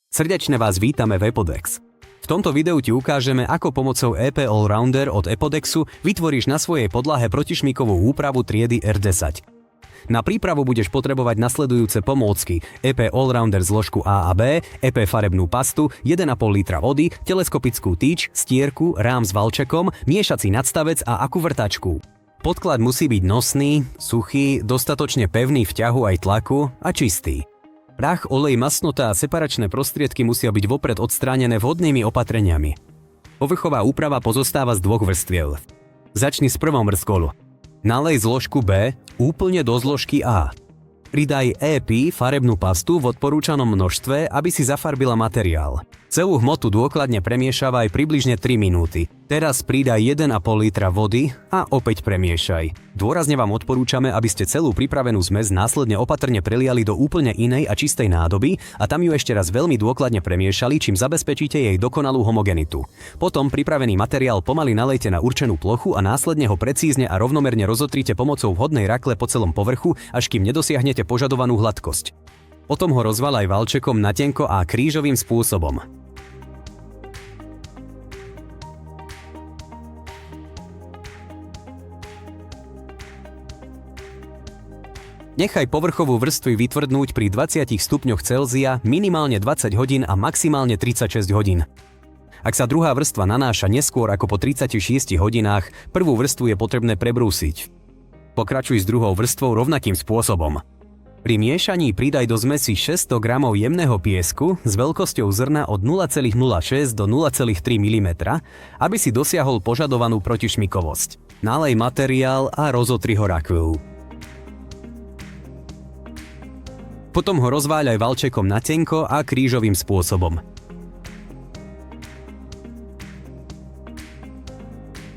Srdečne vás vítame v Epodex. V tomto videu ti ukážeme, ako pomocou EP Allrounder od Epodexu vytvoríš na svojej podlahe protišmikovú úpravu triedy R10. Na prípravu budeš potrebovať nasledujúce pomôcky: EP Allrounder zložku A a B, EP farebnú pastu, 1,5 litra vody, teleskopickú tyč, stierku, rám s valčekom, miešací nadstavec a akuvrtačku. Podklad musí byť nosný, suchý, dostatočne pevný v ťahu aj tlaku a čistý. Prach, olej, masnota a separačné prostriedky musia byť vopred odstránené vhodnými opatreniami. Povrchová úprava pozostáva z dvoch vrstiev. Začni s prvou vrstvou. Nalej zložku B úplne do zložky A. Pridaj EP farebnú pastu v odporúčanom množstve, aby si zafarbila materiál. Celú hmotu dôkladne premiešavaj približne 3 minúty. Teraz pridaj 1,5 litra vody a opäť premiešaj. Dôrazne vám odporúčame, aby ste celú pripravenú zmes následne opatrne preliali do úplne inej a čistej nádoby a tam ju ešte raz veľmi dôkladne premiešali, čím zabezpečíte jej dokonalú homogenitu. Potom pripravený materiál pomaly nalejte na určenú plochu a následne ho precízne a rovnomerne rozotrite pomocou vhodnej rakle po celom povrchu, až kým nedosiahnete požadovanú hladkosť. Potom ho rozvaľaj valčekom na tenko a krížovým spôsobom. Nechaj povrchovú vrstvu vytvrdnúť pri 20 stupňoch Celzia minimálne 20 hodín a maximálne 36 hodín. Ak sa druhá vrstva nanáša neskôr ako po 36 hodinách, prvú vrstvu je potrebné prebrúsiť. Pokračuj s druhou vrstvou rovnakým spôsobom. Pri miešaní pridaj do zmesi 600 g jemného piesku s veľkosťou zrna od 0,06 do 0,3 mm, aby si dosiahol požadovanú protišmikovosť. Nalej materiál a rozotri ho rakvou. Potom ho rozváľaj valčekom na tenko a krížovým spôsobom.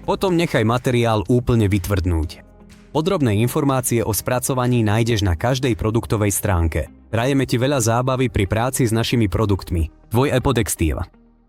Potom nechaj materiál úplne vytvrdnúť. Podrobné informácie o spracovaní nájdeš na každej produktovej stránke. Prajeme ti veľa zábavy pri práci s našimi produktmi. Tvoj Epodex Steve.